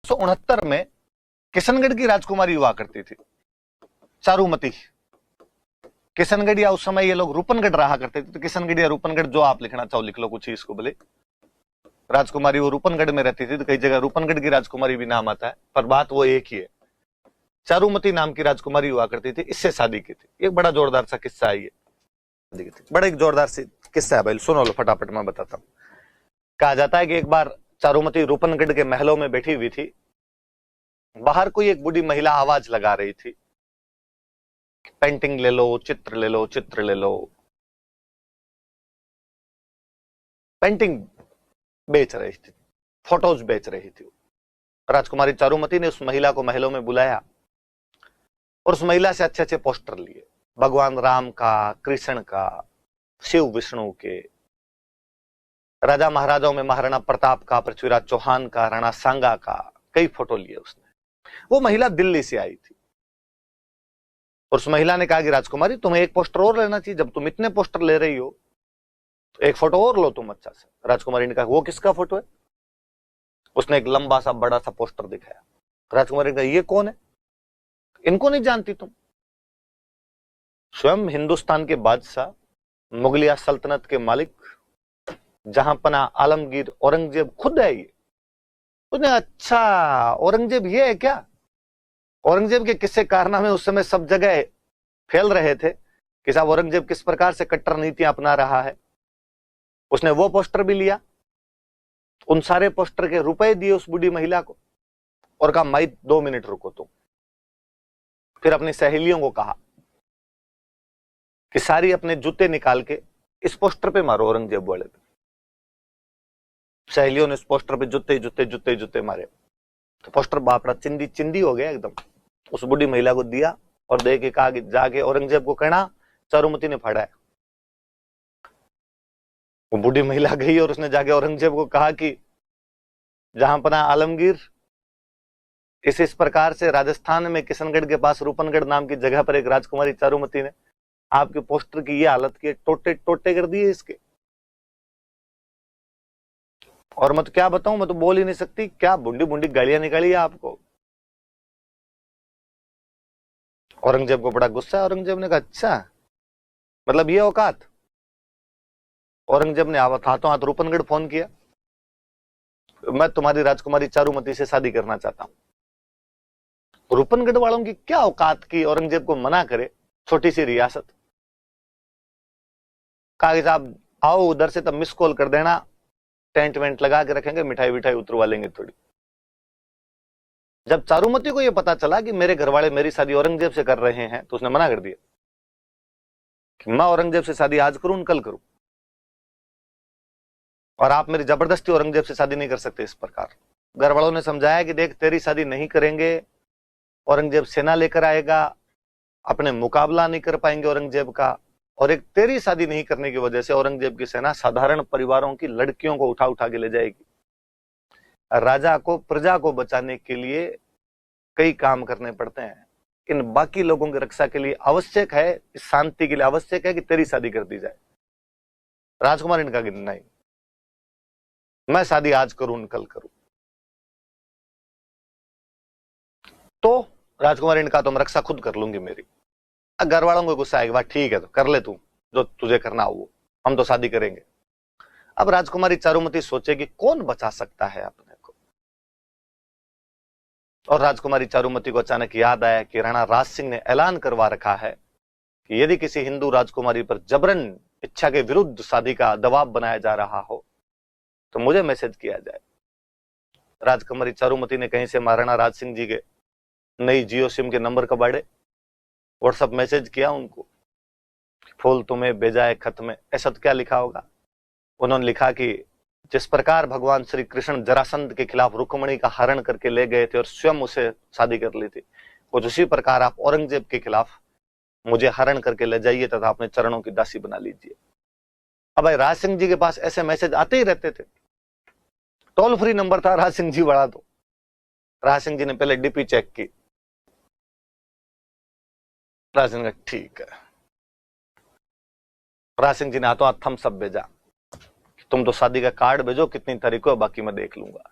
1969 में किशनगढ़ की राजकुमारी हुआ करती थी, चारुमती। किशनगढ़ या उस समय ये लोग रूपनगढ़ रहा करते थे, तो किशनगढ़ या रूपनगढ़ जो आप लिखना चाहो लिख लो, कुछ ही इसको बोले। राजकुमारी वो रूपनगढ़ में रहती थी, तो कई जगह रूपनगढ़ की राजकुमारी भी नाम आता है, पर बात वो एक ही है। चारुमती नाम की राजकुमारी हुआ करती थी, इससे शादी की थी। एक बड़ा जोरदार सा किस्सा है ये, बड़ा एक जोरदार सी किस्सा है भाई, सुनो लो फटाफट, मैं बताता हूँ। कहा जाता है कि एक बार चारुमती रूपनगढ़ के महलों में बैठी हुई थी। बाहर कोई एक बूढ़ी महिला आवाज लगा रही थी, पेंटिंग ले लो, चित्र ले लो, चित्र ले लो। पेंटिंग बेच रही थी, फोटोज बेच रही थी। राजकुमारी चारुमती ने उस महिला को महलों में बुलाया और उस महिला से अच्छे अच्छे पोस्टर लिए, भगवान राम का, कृष्ण का, शिव विष्णु के, राजा महाराजाओं में महाराणा प्रताप का, पृथ्वीराज चौहान का, राणा सांगा का, कई फोटो लिए उसने। वो महिला दिल्ली से आई थी और उस महिला ने कहा कि राजकुमारी तुम्हें एक पोस्टर और लेना चाहिए, जब तुम इतने पोस्टर ले रही हो तो एक फोटो और लो तुम अच्छा से। राजकुमारी ने कहा वो किसका फोटो है? उसने एक लंबा सा बड़ा सा पोस्टर दिखाया। राजकुमारी ने कहा ये कौन है? इनको नहीं जानती तुम? स्वयं हिंदुस्तान के बादशाह, मुगलिया सल्तनत के मालिक, जहांपना आलमगीर औरंगजेब खुद है ये। उसने अच्छा, औरंगजेब ये है क्या? औरंगजेब के किस्से कारनामे उस समय सब जगह फैल रहे थे कि साहब औरंगजेब किस प्रकार से कट्टर नीतियां अपना रहा है। उसने वो पोस्टर भी लिया, उन सारे पोस्टर के रुपए दिए उस बूढ़ी महिला को और कहा माई 2 मिनट रुको तुम। फिर अपनी सहेलियों को कहा कि सारी अपने जूते निकाल के इस पोस्टर पे मारो, औरंगजेब वाले पे। सहेलियों ने इस पोस्टर पे जूते जूते जूते जूते मारे, तो पोस्टर बापड़ा चिंदी चिंदी हो गया एकदम। उस बूढ़ी महिला को दिया और दे के कहा कि जाके औरंगजेब को कहना चारुमती ने फाड़ा है। वो बूढ़ी महिला गई और उसने जाके औरंगजेब को कहा कि जहांपना आलमगीर, इस प्रकार से राजस्थान में किशनगढ़ के पास रूपनगढ़ नाम की जगह पर एक राजकुमारी चारुमती ने आपके पोस्टर की ये हालत की, टोटे टोटे कर दिए इसके। और मैं तो क्या बताऊं, मैं तो बोल ही नहीं सकती, क्या बुंडी बुंडी गालियां निकाली है आपको। औरंगजेब को बड़ा गुस्सा है। औरंगजेब ने कहा अच्छा, मतलब ये औकात। औरंगजेब ने हाथों हाथ रूपनगढ़ फोन किया, मैं तुम्हारी राजकुमारी चारुमती से शादी करना चाहता हूं। रूपनगढ़ वालों की क्या औकात की औरंगजेब को मना करे, छोटी सी रियासत। कहा कि साहब आओ उधर से, तब मिस कॉल कर देना, टेंट वेंट लगा के रखेंगे, मिठाई विठाई उतरवा लेंगे थोड़ी। जब चारुमती को यह पता चला कि मेरे घर वाले मेरी शादी औरंगजेब से कर रहे हैं, तो उसने मना कर दिया कि मैं औरंगजेब से शादी आज करूं कल करूं, और आप मेरी जबरदस्ती औरंगजेब से शादी नहीं कर सकते इस प्रकार। घर वालों ने समझाया कि देख तेरी शादी नहीं करेंगे, औरंगजेब सेना लेकर आएगा, अपने मुकाबला नहीं कर पाएंगे औरंगजेब का, और एक तेरी शादी नहीं करने की वजह से औरंगजेब की सेना साधारण परिवारों की लड़कियों को उठा उठा के ले जाएगी। राजा को प्रजा को बचाने के लिए कई काम करने पड़ते हैं, इन बाकी लोगों की रक्षा के लिए आवश्यक है, शांति के लिए आवश्यक है कि तेरी शादी कर दी जाए। राजकुमारी ने कहा कि नहीं, मैं शादी आज करूं कल करूं। तो राजकुमारी ने कहा तो मैं रक्षा खुद कर लूंगी मेरी। घर वालों को गुस्सा आएगा, ठीक है तो कर ले तू जो तुझे करना हो, वो हम तो शादी करेंगे। अब राजकुमारी चारुमती सोचेगी कौन बचा सकता है अपने को, और राजकुमारी चारुमती को अचानक याद आया कि राणा राज सिंह ने ऐलान करवा रखा है कि यदि किसी हिंदू राजकुमारी पर जबरन इच्छा के विरुद्ध शादी का दबाव बनाया जा रहा हो तो मुझे मैसेज किया जाए। राजकुमारी चारुमती ने कहीं से महाराणा राज सिंह जी के नई जियो सिम के नंबर कबाड़े, व्हाट्सएप मैसेज किया उनको, फूल तुम्हें भेजा है खत में, ऐसा तो क्या लिखा होगा। उन्होंने लिखा कि जिस प्रकार भगवान श्री कृष्ण जरासंध के खिलाफ रुक्मणी का हरण करके ले गए थे और स्वयं उसे शादी कर ली थी, कुछ उसी प्रकार आप औरंगजेब के खिलाफ मुझे हरण करके ले जाइए तथा अपने चरणों की दासी बना लीजिए। अब भाई राज सिंह जी के पास ऐसे मैसेज आते ही रहते थे, टोल फ्री नंबर था राज सिंह जी वाला। तो राज सिंह जी ने पहले डीपी चेक की, राज सिंह ने ठीक है। राज सिंह जी ने हाथों हाथ थम्स अप भेजा, तुम तो शादी का कार्ड भेजो कितनी तारीख को, बाकी मैं देख लूंगा।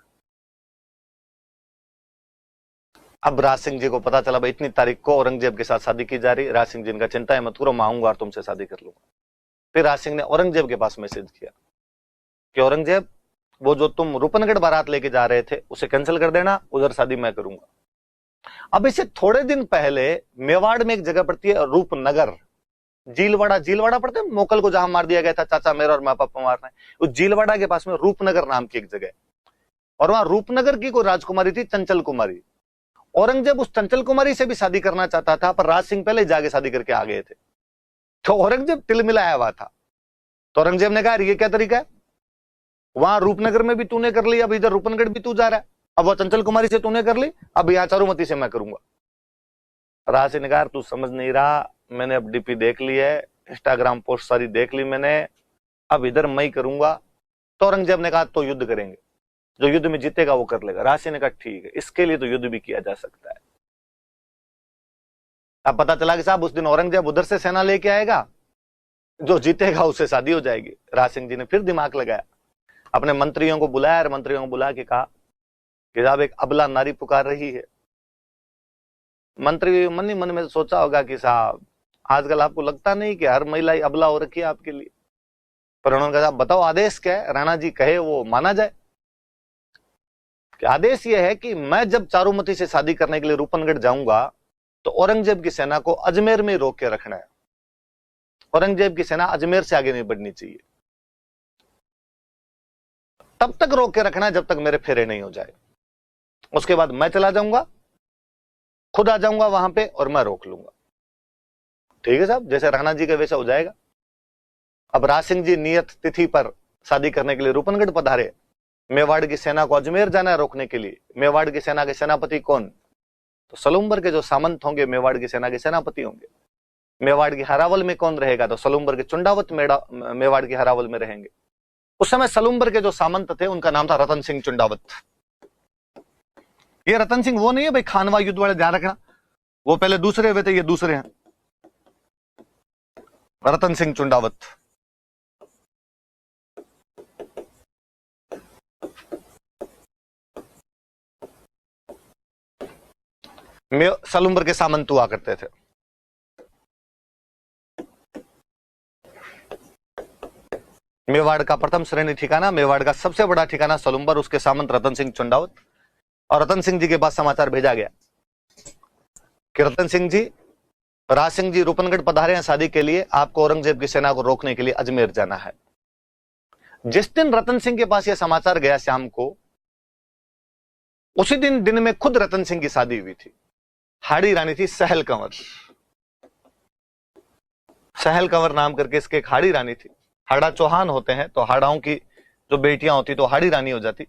अब राज सिंह जी को पता चला भाई इतनी तारीख को औरंगजेब के साथ शादी की जा रही है। राज सिंह जी इनका चिंता है मत करो, मैं आऊंगा और तुमसे शादी कर लूंगा। फिर राज सिंह ने औरंगजेब के पास मैसेज किया कि औरंगजेब, वो जो तुम रूपनगढ़ बारात लेके जा रहे थे उसे कैंसिल कर देना, उधर शादी मैं करूंगा। अब इसे थोड़े दिन पहले मेवाड़ में एक जगह पड़ती है रूपनगर, जीलवाड़ा, जीलवाड़ा पड़ते हैं मोकल को जहां मार दिया गया था चाचा मेरा और माँ पापा मारना है, उस जीलवाड़ा के पास में रूपनगर नाम की एक जगह, और वहां रूपनगर की कोई राजकुमारी थी चंचल कुमारी। औरंगजेब उस चंचल कुमारी से भी शादी करना चाहता था, पर राज सिंह पहले जाके शादी करके आ गए थे, तो औरंगजेब तिलमिलाया हुआ था। तो औरंगजेब ने कहा ये क्या तरीका है, वहां रूपनगर में भी तूने कर ली, अब इधर रूपनगढ़ भी तू जा रहा है, अब वो चंचल कुमारी से तूने कर ली, अब यहाँ चारुमती से मैं करूंगा। राज सिंह ने कहा तू समझ नहीं रहा, मैंने अब डीपी देख ली है, इंस्टाग्राम पोस्ट सारी देख ली मैंने, अब इधर मैं ही करूंगा। तो औरंगजेब ने कहा तो युद्ध करेंगे, जो युद्ध में जीतेगा वो कर लेगा। राज सिंह ने कहा ठीक है, इसके लिए तो युद्ध भी किया जा सकता है। अब पता चला कि साहब उस दिन औरंगजेब उधर से सेना लेके आएगा, जो जीतेगा उससे शादी हो जाएगी। राज सिंह जी ने फिर दिमाग लगाया, अपने मंत्रियों को बुलाया और मंत्रियों को बुला के कहा कि साहब एक अबला नारी पुकार रही है। मंत्री मन ही मन में सोचा होगा कि साहब आजकल आपको लगता नहीं कि हर महिला ही अबला हो रखी है आपके लिए, पर उन्होंने कहा बताओ आदेश क्या है, राणा जी कहे वो माना जाए। कि आदेश यह है कि मैं जब चारुमती से शादी करने के लिए रूपनगढ़ जाऊंगा तो औरंगजेब की सेना को अजमेर में रोक के रखना है, औरंगजेब की सेना अजमेर से आगे नहीं बढ़नी चाहिए, तब तक रोक के रखना है जब तक मेरे फेरे नहीं हो जाए, उसके बाद मैं चला जाऊंगा, खुद आ जाऊंगा वहां पे और मैं रोक लूंगा। ठीक है साहब, जैसे राणा जी का वैसा हो जाएगा। अब राज सिंह जी नियत तिथि पर शादी करने के लिए रूपनगढ़ पधारे, मेवाड़ की सेना को अजमेर जाना है रोकने के लिए। मेवाड़ की सेना के सेनापति कौन, तो सलूम्बर के जो सामंत होंगे मेवाड़ की सेना के सेनापति होंगे। मेवाड़ की हरावल में कौन रहेगा, तो सलूम्बर के चुंडावत मेवाड़ की हरावल में रहेंगे। उस समय सलूम्बर के जो सामंत थे उनका नाम था रतन सिंह चुंडावत। ये रतन सिंह वो नहीं है भाई खानवा युद्ध वाले, ध्यान रखना, वो पहले दूसरे हुए थे, ये दूसरे हैं, रतन सिंह चुंडावत। सलूम्बर के सामंत हुआ करते थे। मेवाड़ का प्रथम श्रेणी ठिकाना, मेवाड़ का सबसे बड़ा ठिकाना सलूम्बर, उसके सामंत रतन सिंह चुंडावत। और रतन सिंह जी के पास समाचार भेजा गया कि रतन सिंह जी, राज सिंह जी रूपनगढ़ पधारे हैं शादी के लिए, आपको औरंगजेब की सेना को रोकने के लिए अजमेर जाना है। जिस दिन रतन सिंह के पास यह समाचार गया शाम को, उसी दिन में खुद रतन सिंह की शादी हुई थी। हाड़ी रानी थी सहल कंवर, सहल कंवर नाम करके इसके एक हाड़ी रानी थी। हाड़ा चौहान होते हैं तो हाड़ाओं की जो बेटियां होती तो हाड़ी रानी हो जाती।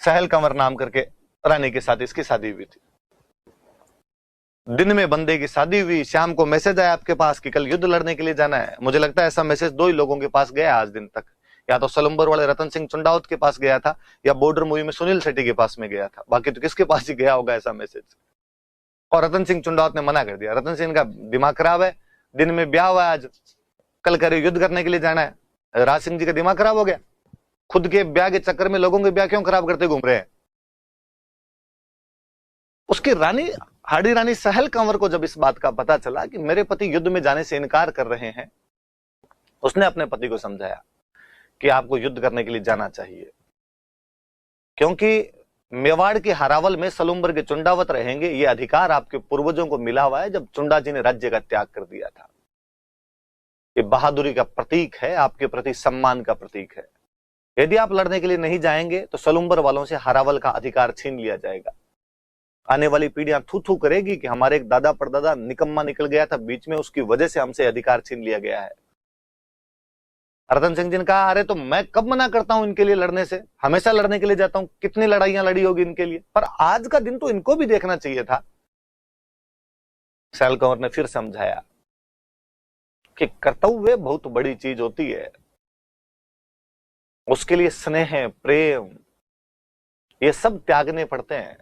सहल कंवर नाम करके रानी के साथ इसकी शादी हुई थी। दिन में बंदे की शादी हुई, शाम को मैसेज आया आपके पास कि कल युद्ध लड़ने के लिए जाना है। मुझे लगता है ऐसा मैसेज दो ही लोगों के पास गया आज दिन तक, या तो सलूम्बर वाले रतन सिंह चुंडावत के पास गया था, या बॉर्डर मूवी में सुनील शेट्टी के पास में गया था, बाकी तो किसके पास ही गया होगा ऐसा मैसेज। और रतन सिंह चुंडावत ने मना कर दिया। रतन सिंह का दिमाग खराब है, दिन में ब्याह हुआ आज, कल करे युद्ध करने के लिए जाना है। राज सिंह जी का दिमाग खराब हो गया, खुद के ब्याह के चक्कर में लोगों के ब्याह क्यों खराब करते घूम रहे हैं। उसकी रानी हाड़ी रानी सहल कंवर को जब इस बात का पता चला कि मेरे पति युद्ध में जाने से इनकार कर रहे हैं, उसने अपने पति को समझाया कि आपको युद्ध करने के लिए जाना चाहिए, क्योंकि मेवाड़ के हरावल में सलूम्बर के चुंडावत रहेंगे, ये अधिकार आपके पूर्वजों को मिला हुआ है जब चुंडा जी ने राज्य का त्याग कर दिया था। ये बहादुरी का प्रतीक है, आपके प्रति सम्मान का प्रतीक है। यदि आप लड़ने के लिए नहीं जाएंगे तो सलूम्बर वालों से हरावल का अधिकार छीन लिया जाएगा। आने वाली पीढ़ियां थू थू करेगी कि हमारे एक दादा परदादा निकम्मा निकल गया था बीच में, उसकी वजह से हमसे अधिकार छीन लिया गया है। रतन सिंह जी ने कहा अरे तो मैं कब मना करता हूं इनके लिए लड़ने से, हमेशा लड़ने के लिए जाता हूं, कितनी लड़ाइयां लड़ी होगी इनके लिए, पर आज का दिन तो इनको भी देखना चाहिए था। सहल कंवर ने फिर समझाया कि कर्तव्य बहुत बड़ी चीज होती है, उसके लिए स्नेह प्रेम ये सब त्यागने पड़ते हैं।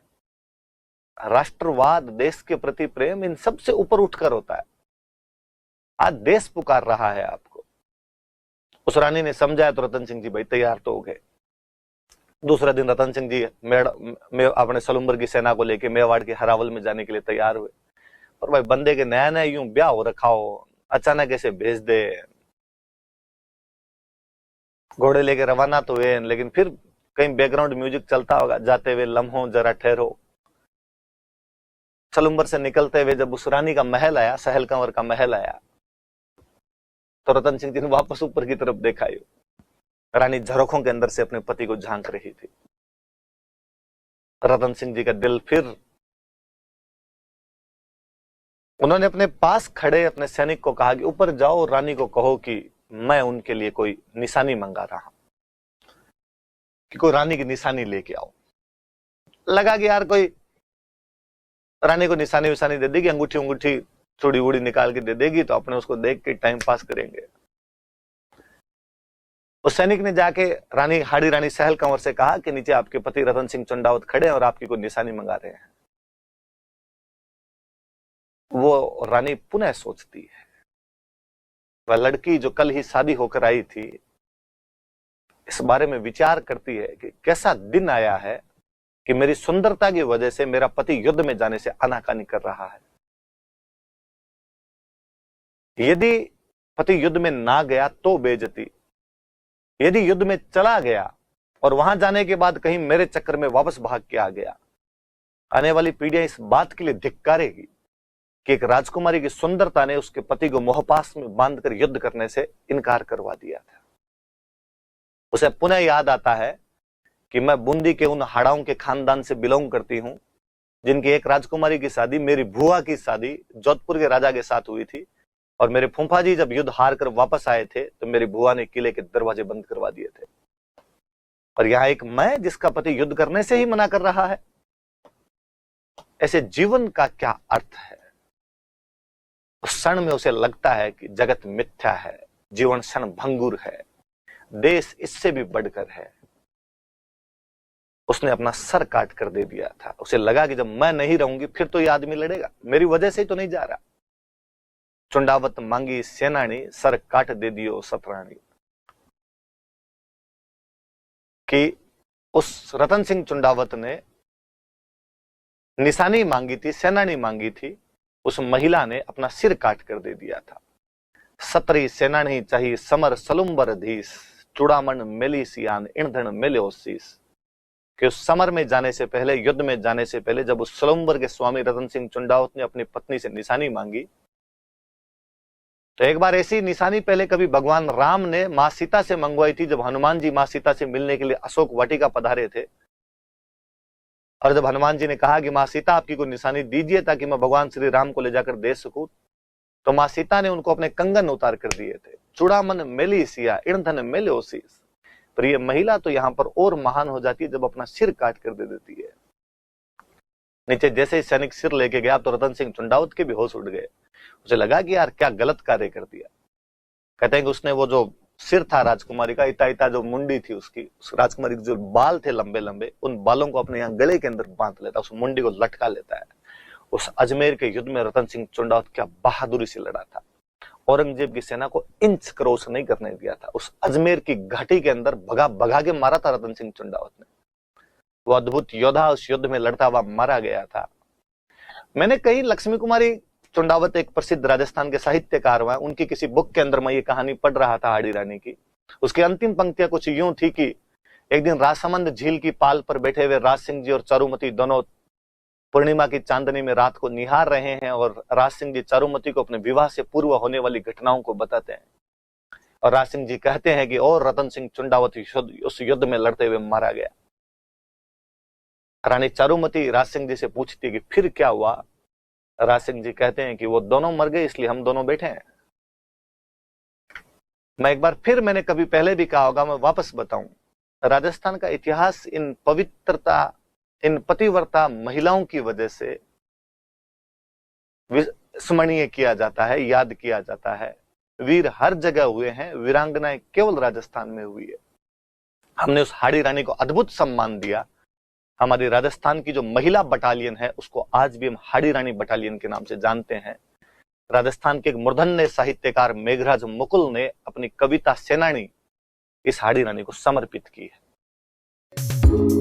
राष्ट्रवाद, देश के प्रति प्रेम, इन सब से ऊपर उठकर होता है। आज देश पुकार रहा है आपको। उस रानी ने समझाया तो रतन सिंह जी भाई तैयार तो हो गए। दूसरा दिन रतन सिंह जी में अपने सलूम्बर की सेना को लेके मेवाड़ के हरावल में जाने के लिए तैयार हुए। और भाई बंदे के नया नया यूं ब्याह हो रखा हो, अचानक ऐसे भेज दे। घोड़े लेके रवाना तो हुए, लेकिन फिर कहीं बैकग्राउंड म्यूजिक चलता होगा, जाते हुए लम्हों जरा ठहरो। सलूम्बर से निकलते हुए जब उस रानी का महल आया, सहल कंवर का महल आया, तो रतन सिंह जी ने वापस ऊपर की तरफ देखा। रानी झरोखों के अंदर से अपने पति को झांक रही थी। रतन सिंह जी का दिल फिर, उन्होंने अपने पास खड़े अपने सैनिक को कहा कि ऊपर जाओ और रानी को कहो कि मैं उनके लिए कोई निशानी मंगा रहा हूं, कि कोई रानी की निशानी लेके आओ। लगा कि यार कोई रानी को निशानी विशानी दे देगी, अंगूठी अंगूठी चूड़ी उड़ी निकाल के दे देगी, तो अपने उसको देख के टाइम पास करेंगे। उस सैनिक ने जाके रानी हाड़ी रानी सहल कंवर से कहा कि नीचे आपके पति रतन सिंह चंडावत खड़े हैं और आपकी कोई निशानी मंगा रहे हैं। वो रानी पुनः सोचती है, वह लड़की जो कल ही शादी होकर आई थी, इस बारे में विचार करती है कि कैसा दिन आया है कि मेरी सुंदरता की वजह से मेरा पति युद्ध में जाने से आनाकानी कर रहा है। यदि पति युद्ध में ना गया तो बेइज्जती, यदि युद्ध में चला गया और वहां जाने के बाद कहीं मेरे चक्कर में वापस भाग के आ गया, आने वाली पीढ़ियां इस बात के लिए धिक्कारेगी कि एक राजकुमारी की सुंदरता ने उसके पति को मोहपास में बांधकर युद्ध करने से इनकार करवा दिया था। उसे पुनः याद आता है कि मैं बूंदी के उन हाड़ाओं के खानदान से बिलोंग करती हूं, जिनकी एक राजकुमारी की शादी, मेरी बुआ की शादी जोधपुर के राजा के साथ हुई थी, और मेरे फूफा जी जब युद्ध हार कर वापस आए थे तो मेरी बुआ ने किले के दरवाजे बंद करवा दिए थे। और यहां एक मैं, जिसका पति युद्ध करने से ही मना कर रहा है। ऐसे जीवन का क्या अर्थ है? उस क्षण में उसे लगता है कि जगत मिथ्या है, जीवन क्षण भंगुर है, देश इससे भी बढ़कर है। उसने अपना सर काट कर दे दिया था। उसे लगा कि जब मैं नहीं रहूंगी फिर तो यह आदमी लड़ेगा, मेरी वजह से ही तो नहीं जा रहा। चुंडावत मांगी सेनानी, सर काट दे दियो सतरानी। कि उस रतन सिंह चुंडावत ने निशानी मांगी थी, सेनानी मांगी थी, उस महिला ने अपना सिर काट कर दे दिया था। सतरी सेनानी चाहिए समर सलुम्बर धीस, चूड़ामन मेली सियान ईंधन मेल्यो शीस। कि उस समर में जाने से पहले, युद्ध में जाने से पहले, जब उस सलुम्बर के स्वामी रतन सिंह चुंडावत ने अपनी पत्नी से निशानी मांगी, तो एक बार ऐसी निशानी पहले कभी भगवान राम ने मां सीता से मंगवाई थी, जब हनुमान जी मां सीता से मिलने के लिए अशोक वाटिका पधारे थे। और जब हनुमान जी ने कहा कि मां सीता आपकी कोई निशानी दीजिए ताकि मैं भगवान श्री राम को ले जाकर दे सकूं, तो मां सीता ने उनको अपने कंगन उतार कर दिए थे। चूड़ामन मेली सिया ईंधन मेल्यो शीस। पर यह महिला तो यहां पर और महान हो जाती है जब अपना सिर काट कर दे देती है। नीचे जैसे ही सैनिक सिर लेके गया तो रतन सिंह चुंडावत के भी होश उड़ गए। उसे लगा कि यार क्या गलत कार्य कर दिया। कहते हैं कि उसने वो जो सिर था राजकुमारी का, इता इता जो मुंडी थी उसकी, उस राजकुमारी के जो बाल थे लंबे लंबे, उन बालों को अपने यहाँ गले के अंदर बांध लेता, उस मुंडी को लटका लेता है। उस अजमेर के युद्ध में रतन सिंह चुंडावत क्या बहादुरी से लड़ा था। औरंगजेब की सेना को इंच क्रॉस नहीं करने दिया था। उस अजमेर की घाटी के अंदर भगा भगा के मारा था रतन सिंह चुंडावत ने। वो अद्भुत योद्धा उस युद्ध में लड़ता हुआ मारा गया था। मैंने कहीं लक्ष्मी कुमारी चुंडावत एक प्रसिद्ध राजस्थान के साहित्यकार हुआ, उनकी किसी बुक के अंदर मैं ये कहानी पढ़ रहा था हाड़ी रानी की। उसकी अंतिम पंक्तियां कुछ यूं थी कि एक दिन राजसमंद झील की पाल पर बैठे हुए राज सिंह जी और चारुमती दोनों पूर्णिमा की चांदनी में रात को निहार रहे हैं, और राज सिंह जी चारुमती को अपने विवाह से पूर्व होने वाली घटनाओं को बताते हैं। और राज सिंह जी कहते हैं कि और रतन सिंह चुंडावत उस युद्ध में लड़ते हुए मारा गया। रानी चारुमती राज सिंह जी से पूछती कि फिर क्या हुआ। राज सिंह जी कहते हैं कि वो दोनों मर गए, इसलिए हम दोनों बैठे हैं। मैं एक बार फिर, मैंने कभी पहले भी कहा होगा, मैं वापस बताऊं, राजस्थान का इतिहास इन पवित्रता, इन पतिव्रता महिलाओं की वजह से स्मरणीय किया जाता है, याद किया जाता है। वीर हर जगह हुए हैं, वीरांगनाएं केवल राजस्थान में हुई है। हमने उस हाड़ी रानी को अद्भुत सम्मान दिया। हमारी राजस्थान की जो महिला बटालियन है उसको आज भी हम हाड़ी रानी बटालियन के नाम से जानते हैं। राजस्थान के एक मूर्धन्य साहित्यकार मेघराज मुकुल ने अपनी कविता सेनानी इस हाड़ी रानी को समर्पित की है। है।